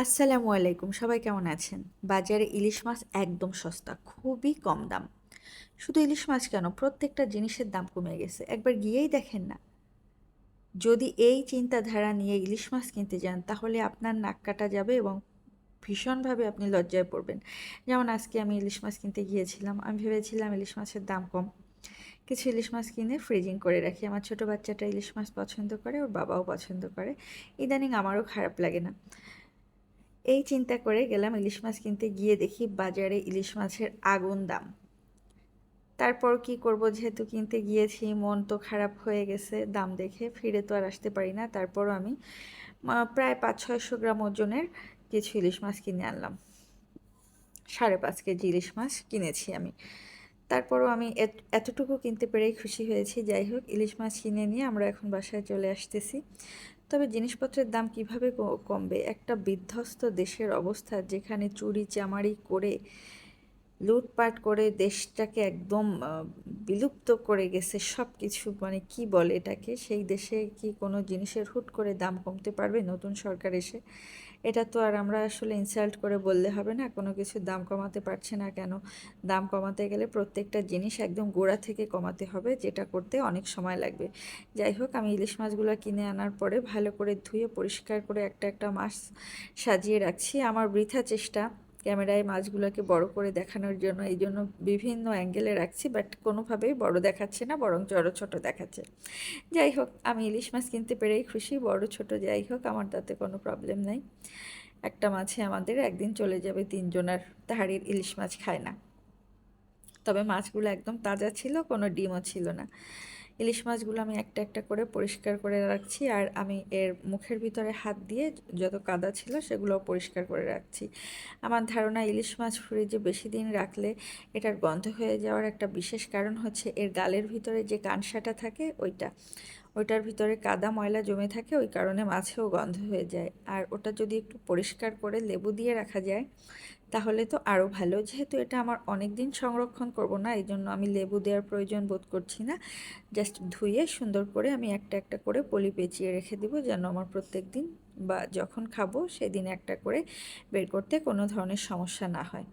আসসালামু আলাইকুম, সবাই কেমন আছেন? বাজারে ইলিশ মাছ একদম সস্তা, খুবই কম দাম। শুধু ইলিশ মাছ কেন, প্রত্যেকটা জিনিসের দাম কমে গেছে। একবার গিয়েই দেখেন না। যদি এই চিন্তাধারা নিয়ে ইলিশ মাছ কিনতে যান তাহলে আপনার নাক কাটা যাবে এবং ভীষণভাবে আপনি লজ্জায় পড়বেন। যেমন আজকে আমি ইলিশ মাছ কিনতে গিয়েছিলাম, আমি ভেবেছিলাম ইলিশ মাছের দাম কম, কিছু ইলিশ মাছ কিনে ফ্রিজিং করে রাখি। আমার ছোট বাচ্চাটা ইলিশ মাছ পছন্দ করে, ওর বাবাও পছন্দ করে। ইদানিং আমারও খারাপ লাগে না। এই চিন্তা করে গেলাম ইলিশ মাছ কিনতে, গিয়ে দেখি বাজারে ইলিশ মাছের আগুন দাম। তারপর কি করব, যেহেতু কিনতে গিয়েছি মন তো খারাপ হয়ে গেছে দাম দেখে, ফিরে তো আর আসতে পারি না। তারপরও আমি প্রায় 500-600 গ্রাম ওজনের কিছু ইলিশ মাছ কিনে আনলাম। 5.5 কেজি ইলিশ মাছ কিনেছি আমি। তারপরও আমি এতটুকু কিনতে পেরেই খুশি হয়েছি। যাই হোক, ইলিশ মাছ কিনে নিয়ে আমরা এখন বাসায় চলে আসতেছি। তবে জিনিসপত্রের দাম কিভাবে কমবে? একটা বিধ্বস্ত দেশের অবস্থা, যেখানে চুরি চামারি করে লুটপাট করে দেশটাকে একদম বিলুপ্ত করে গেছে সব কিছু, মানে কি বলে এটাকে, সেই দেশে কি কোনো জিনিসের হুট করে দাম কমতে পারবে নতুন সরকার এসে? এটা তো আর আমরা আসলে ইনসাল্ট করে বললে হবে না। কোনো কিছু দাম কমাতে পারছে না কেন? দাম কমাতে গেলে প্রত্যেকটা জিনিস একদম গোড়া থেকে কমাতে হবে, যেটা করতে অনেক সময় লাগবে। যাই হোক, আমি ইলিশ মাছগুলো কিনে আনার পরে ভালো করে ধুয়ে পরিষ্কার করে একটা একটা মাছ সাজিয়ে রাখছি। আমার বৃথা চেষ্টা ক্যামেরায় মাছগুলোকে বড় করে দেখানোর জন্য, এই জন্য বিভিন্ন অ্যাঙ্গেলে রাখছি, বাট কোনোভাবেই বড় দেখাচ্ছে না, বরং জড়ো ছোট দেখাচ্ছে। যাই হোক, আমি ইলিশ মাছ কিনতে পেরেই খুশি, বড় ছোট যাই হোক, আমার তাতে কোনো প্রবলেম নাই। একটা মাছে আমাদের একদিন চলে যাবে তিনজনের। তাহারির ইলিশ মাছ খায় না। তবে মাছগুলো একদম তাজা ছিল, কোনো ডিমও ছিল না। ইলিশ মাছগুলো আমি একটা একটা করে পরিষ্কার করে রাখছি, আর আমি এর মুখের ভিতরে হাত দিয়ে যত কাদা ছিল সেগুলোও পরিষ্কার করে রাখছি। আমার ধারণা ইলিশ মাছ ফ্রিজে বেশি দিন রাখলে এটার গন্ধ হয়ে যাওয়ার একটা বিশেষ কারণ হচ্ছে এর গালের ভিতরে যে কানসাটা থাকে ওইটার ভিতরে কাদা ময়লা জমে থাকে, ওই কারণে মাছেও গন্ধ হয়ে যায়। আর ওটা যদি একটু পরিষ্কার করে লেবু দিয়ে রাখা যায় তাহলে তো আরও ভালো। যেহেতু এটা আমার অনেক দিন সংরক্ষণ করব না, এই জন্য আমি লেবু দেওয়ার প্রয়োজন বোধ করছি না। জাস্ট ধুয়ে সুন্দর করে আমি একটা একটা করে পলি পেঁচিয়ে রেখে দিব, যেন আমার প্রত্যেক দিন বা যখন খাবো সেদিন একটা করে বের করতে কোনো ধরনের সমস্যা না হয়।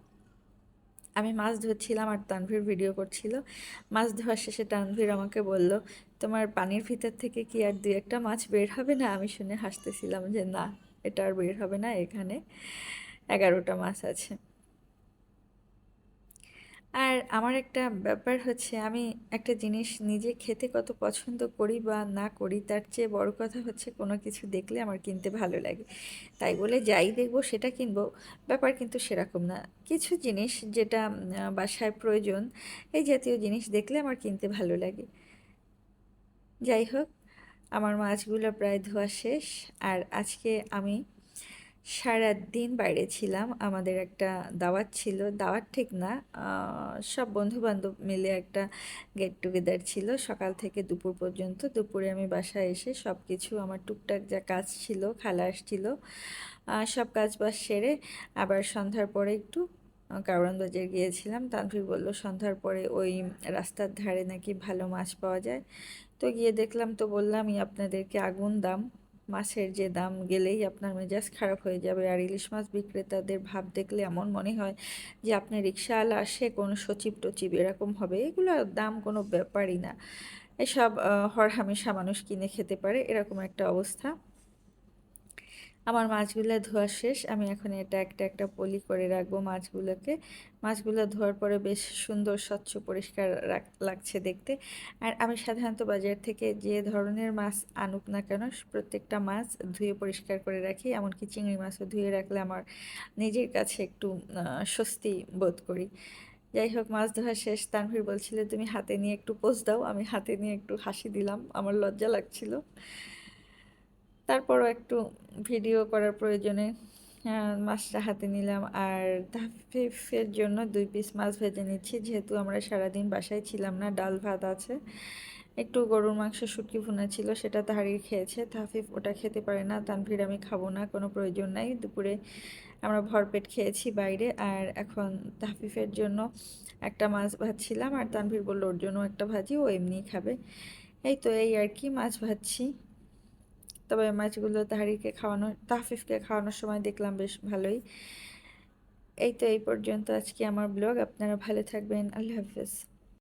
আমি মাছ ধরছিলাম আর তানভীর ভিডিও করছিল। মাছ ধোয়ার শেষে তানভীর আমাকে বলল, তোমার পানির ভিতর থেকে কি আর দু একটা মাছ বের হবে না? আমি শুনে হাসতেছিলাম যে না, এটা আর বের হবে না, এখানে 11টা মাছ আছে। আর আমার একটা ব্যাপার হচ্ছে, আমি একটা জিনিস নিজে খেতে কত পছন্দ করি বা না করি, তার চেয়ে বড় কথা হচ্ছে কোনো কিছু দেখলে আমার কিনতে ভালো লাগে। তাই বলে যাই দেখবো সেটা কিনবো, ব্যাপার কিন্তু সেরকম না। কিছু জিনিস যেটা বাসায় প্রয়োজন, এই জাতীয় জিনিস দেখলে আমার কিনতে ভালো লাগে। যাই হোক, আমার মাছগুলো প্রায় ধোয়া শেষ। আর আজকে আমি সারাদিন বাইরে ছিলাম, আমাদের একটা দাওয়াত ছিল, দাওয়াত ঠিক না, সব বন্ধুবান্ধব মিলে একটা গেট টুগেদার ছিল, সকাল থেকে দুপুর পর্যন্ত। দুপুরে আমি বাসায় এসে সব কিছু আমার টুকটাক যা কাজ ছিল, খালা আসছিল, সব কাজ বাজ সেরে আবার সন্ধ্যার পরে একটু কারওয়ান বাজার গিয়েছিলাম। তানভীর বলল সন্ধ্যার পরে ওই রাস্তার ধারে নাকি ভালো মাছ পাওয়া যায়। তো গিয়ে দেখলাম, তো বললামই আপনাদেরকে, আগুন দাম। মাছের যে দাম, গেলেই আপনার মেজাজ খারাপ হয়ে যাবে। আর ইলিশ মাছ বিক্রেতাদের ভাব দেখলে এমন মনে হয় যে আপনি রিক্সাওয়ালা আসে কোনো সচিব টচিব এরকম হবে। এগুলোর দাম কোনো ব্যাপারই না, এসব হরহামেশা মানুষ কিনে খেতে পারে, এরকম একটা অবস্থা। আমার মাছগুলো ধোয়া শেষ, আমি এখন এটা একটা একটা পলি করে রাখবো মাছগুলোকে। মাছগুলো ধোয়ার পরে বেশ সুন্দর স্বচ্ছ পরিষ্কার লাগছে দেখতে। আর আমি সাধারণত বাজার থেকে যে ধরনের মাছ আনুক না কেন, প্রত্যেকটা মাছ ধুয়ে পরিষ্কার করে রাখি। এমনকি চিংড়ি মাছও ধুয়ে রাখলে আমার নিজের কাছে একটু স্বস্তি বোধ করি। যাই হোক, মাছ ধোয়া শেষ। তানভীর বলছিল তুমি হাতে নিয়ে একটু পোজ দাও, আমি হাতে নিয়ে একটু হাসি দিলাম, আমার লজ্জা লাগছিল। তারপরও একটু ভিডিও করার প্রয়োজনে মাছটা হাতে নিলাম। আর তাহফিফের জন্য 2 পিস মাছ ভেজে নিচ্ছি, যেহেতু আমরা সারাদিন বাসায় ছিলাম না। ডাল ভাত আছে, একটু গরুর মাংস শুটকি ভুনা ছিল, সেটা তাহারির খেয়েছে। তাহফিফ ওটা খেতে পারে না। তানভীর আমি খাবো না, কোনো প্রয়োজন নাই। দুপুরে আমরা ভরপেট খেয়েছি বাইরে। আর এখন তাহফিফের জন্য একটা মাছ ভাজছিলাম, আর তানভীর বলল ওর জন্য একটা ভাজি, ও এমনিই খাবে। এই তো, এই আর কি, মাছ ভাজছি। তবে মাছগুলো তাহফিফকে খাওয়ানোর সময় দেখলাম বেশ ভালোই। এই তো এই পর্যন্ত আজকে আমার ব্লগ। আপনারা ভালো থাকবেন। আল্লাহ হাফেজ।